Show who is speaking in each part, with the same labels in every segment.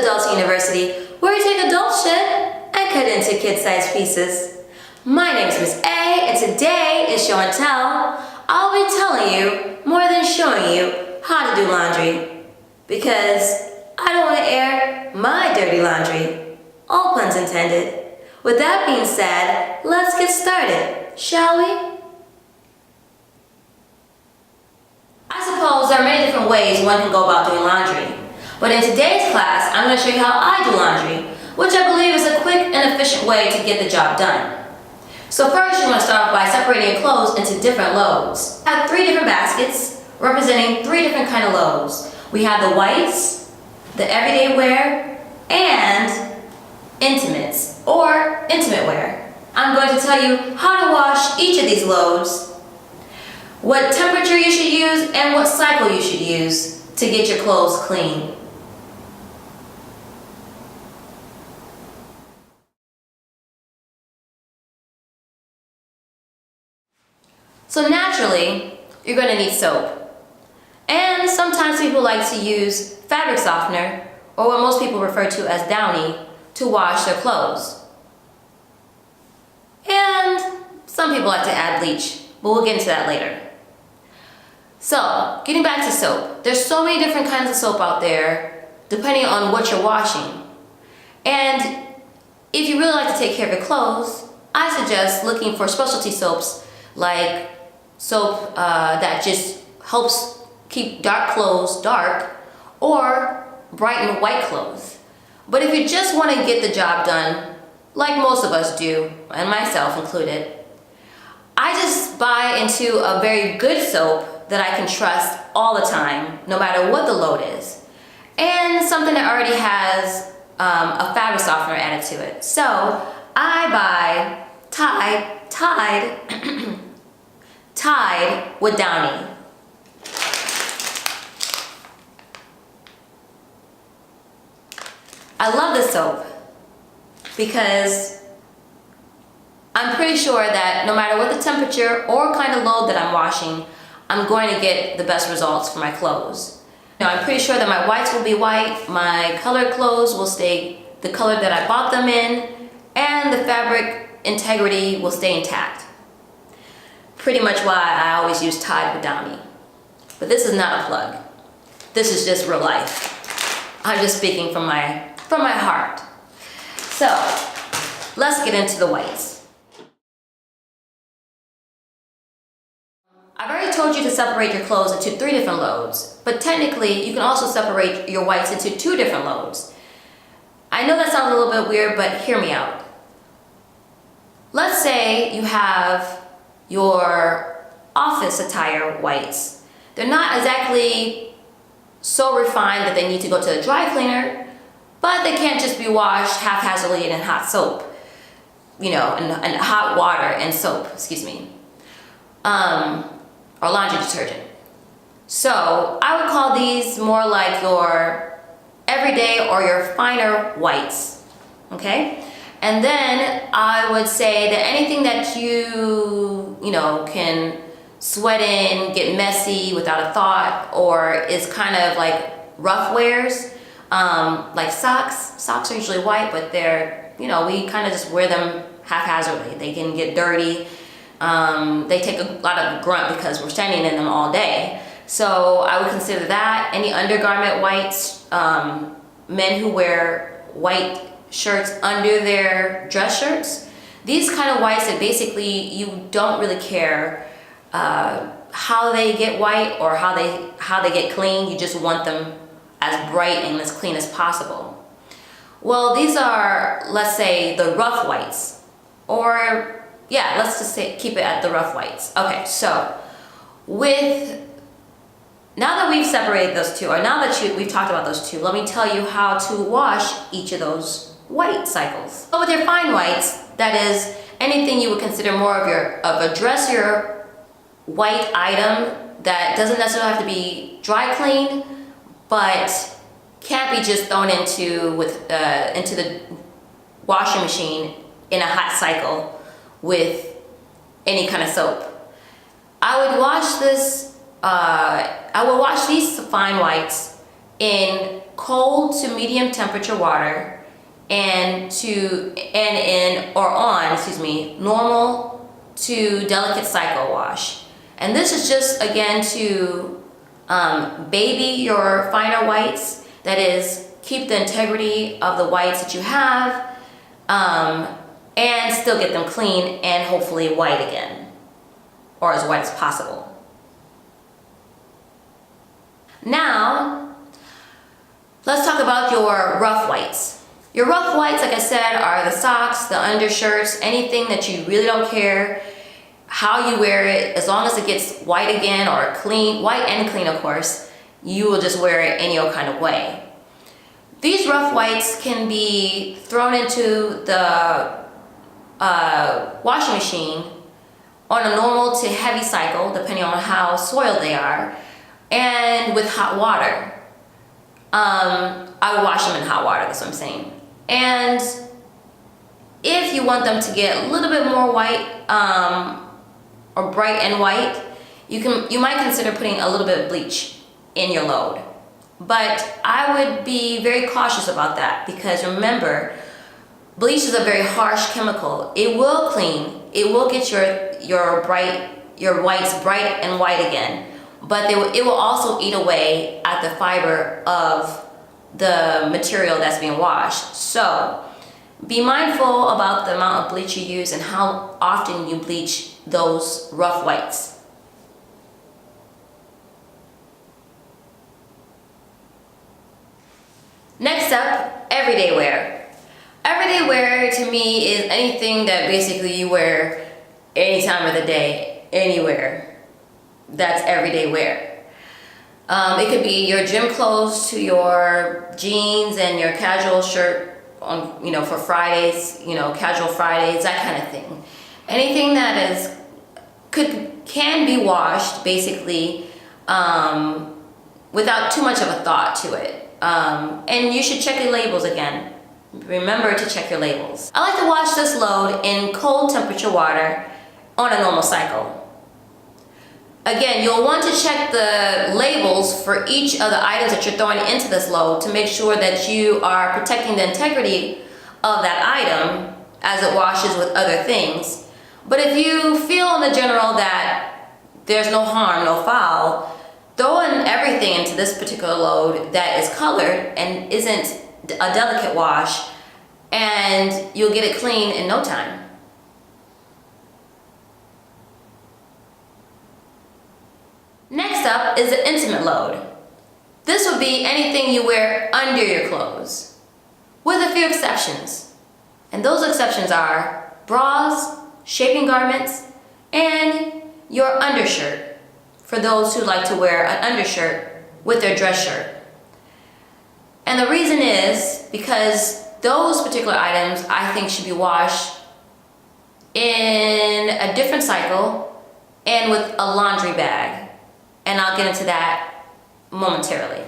Speaker 1: Adults University, where we take adult shit and cut it into kid-sized pieces. My name is Miss A, and today in Show and Tell, I'll be telling you more than showing you how to do laundry. Because I don't want to air my dirty laundry. All puns intended. With that being said, let's get started, shall we? I suppose there are many different ways one can go about doing laundry. But in today's class, I'm going to show you how I do laundry, which I believe is a quick and efficient way to get the job done. So first, you want to start off by separating your clothes into different loads. I have 3 different baskets representing 3 different kind of loads. We have the whites, the everyday wear, and intimates, or intimate wear. I'm going to tell you how to wash each of these loads, what temperature you should use, and what cycle you should use to get your clothes clean. So naturally, you're going to need soap. And sometimes people like to use fabric softener, or what most people refer to as Downy, to wash their clothes. And some people like to add bleach, but we'll get into that later. So, getting back to soap. There's so many different kinds of soap out there, depending on what you're washing. And if you really like to take care of your clothes, I suggest looking for specialty soaps like soap that just helps keep dark clothes dark, or brighten white clothes. But if you just want to get the job done, like most of us do, and myself included, I just buy into a very good soap that I can trust all the time, no matter what the load is, and something that already has a fabric softener added to it. So I buy Tide with Downy. I love this soap because I'm pretty sure that no matter what the temperature or kind of load that I'm washing, I'm going to get the best results for my clothes. Now, I'm pretty sure that my whites will be white, my colored clothes will stay the color that I bought them in, and the fabric integrity will stay intact. Pretty much why I always use Tide with Downy. But this is not a plug. This is just real life. I'm just speaking from my heart. So, let's get into the whites. I've already told you to separate your clothes into 3 different loads, but technically you can also separate your whites into 2 different loads. I know that sounds a little bit weird, but hear me out. Let's say you have your office attire whites. They're not exactly so refined that they need to go to the dry cleaner, but they can't just be washed haphazardly in hot soap, in hot water and soap, or laundry detergent. So I would call these more like your everyday or your finer whites, okay? And then I would say that anything that you can sweat in, get messy without a thought, or is kind of like rough wears, like socks. Socks are usually white, but they're, we kind of just wear them haphazardly. They can get dirty. They take a lot of grunt because we're standing in them all day. So I would consider that. Any undergarment whites, men who wear white shirts under their dress shirts. These kind of whites that basically you don't really care how they get white or how they get clean. You just want them as bright and as clean as possible. Well, these are, let's say, the rough whites, or yeah, let's just keep it at the rough whites. Okay, so now that we've separated those 2, or now that we've talked about those 2, let me tell you how to wash each of those white cycles. So with your fine whites, that is anything you would consider more of a dressier white item that doesn't necessarily have to be dry cleaned, but can't be just thrown into the washing machine in a hot cycle with any kind of soap. I would wash these fine whites in cold to medium temperature water normal to delicate cycle wash. And this is just again to baby your finer whites, that is, keep the integrity of the whites that you have, and still get them clean and hopefully white again, or as white as possible. Now, let's talk about your rough whites. Your rough whites, like I said, are the socks, the undershirts, anything that you really don't care how you wear it, as long as it gets white again, or clean, white and clean of course, you will just wear it any old kind of way. These rough whites can be thrown into the washing machine on a normal to heavy cycle, depending on how soiled they are, and with hot water. I would wash them in hot water, that's what I'm saying. And if you want them to get a little bit more white, or bright and white, you might consider putting a little bit of bleach in your load. But I would be very cautious about that, because remember, bleach is a very harsh chemical. It will clean, it will get your whites bright and white again, but it will also eat away at the fiber of the material that's being washed. So be mindful about the amount of bleach you use and how often you bleach those rough whites. Next up, everyday wear. Everyday wear to me is anything that basically you wear any time of the day, anywhere. That's everyday wear. It could be your gym clothes to your jeans and your casual shirt on, for Fridays, casual Fridays, that kind of thing. Anything that can be washed basically without too much of a thought to it. And you should check your labels again. Remember to check your labels. I like to wash this load in cold temperature water on a normal cycle. Again, you'll want to check the labels for each of the items that you're throwing into this load to make sure that you are protecting the integrity of that item as it washes with other things. But if you feel in the general that there's no harm, no foul, throw in everything into this particular load that is colored and isn't a delicate wash, and you'll get it clean in no time. Next up is the intimate load. This would be anything you wear under your clothes, with a few exceptions. And those exceptions are bras, shaping garments, and your undershirt, for those who like to wear an undershirt with their dress shirt. And the reason is because those particular items I think should be washed in a different cycle and with a laundry bag. And I'll get into that momentarily.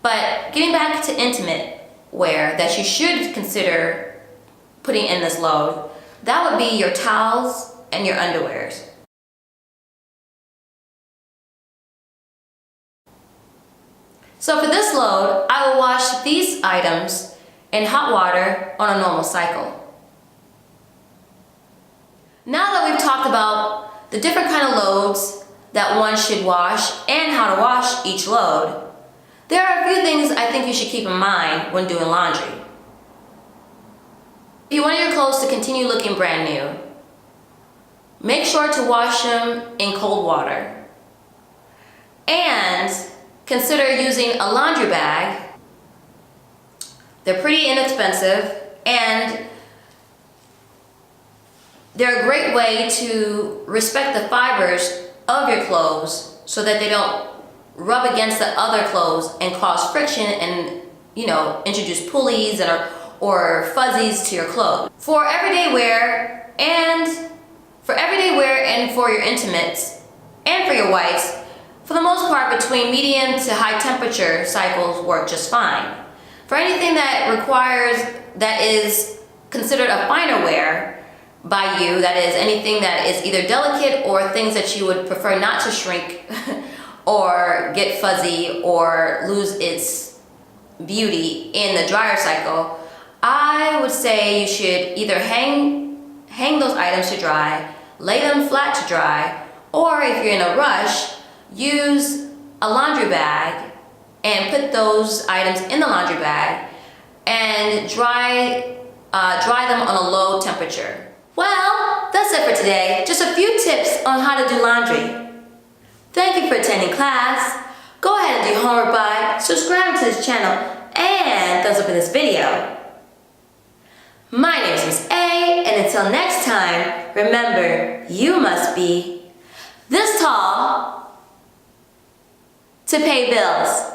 Speaker 1: But getting back to intimate wear that you should consider putting in this load, that would be your towels and your underwears. So for this load, I will wash these items in hot water on a normal cycle. Now that we've talked about the different kind of loads that one should wash and how to wash each load, there are a few things I think you should keep in mind when doing laundry. If you want your clothes to continue looking brand new, make sure to wash them in cold water. And consider using a laundry bag. They're pretty inexpensive, and they're a great way to respect the fibers of your clothes so that they don't rub against the other clothes and cause friction and, introduce pulleys or fuzzies to your clothes. For everyday wear and for your intimates and for your whites, for the most part, between medium to high temperature cycles work just fine. For anything that is considered a finer wear by you, that is anything that is either delicate or things that you would prefer not to shrink or get fuzzy or lose its beauty in the dryer cycle, I would say you should either hang those items to dry, lay them flat to dry, or if you're in a rush, use a laundry bag and put those items in the laundry bag and dry them on a low temperature. Well, that's it for today. Just a few tips on how to do laundry. Thank you for attending class. Go ahead and do your homework by subscribing to this channel and thumbs up in this video. My name is Miss A, and until next time, remember, you must be this tall to pay bills.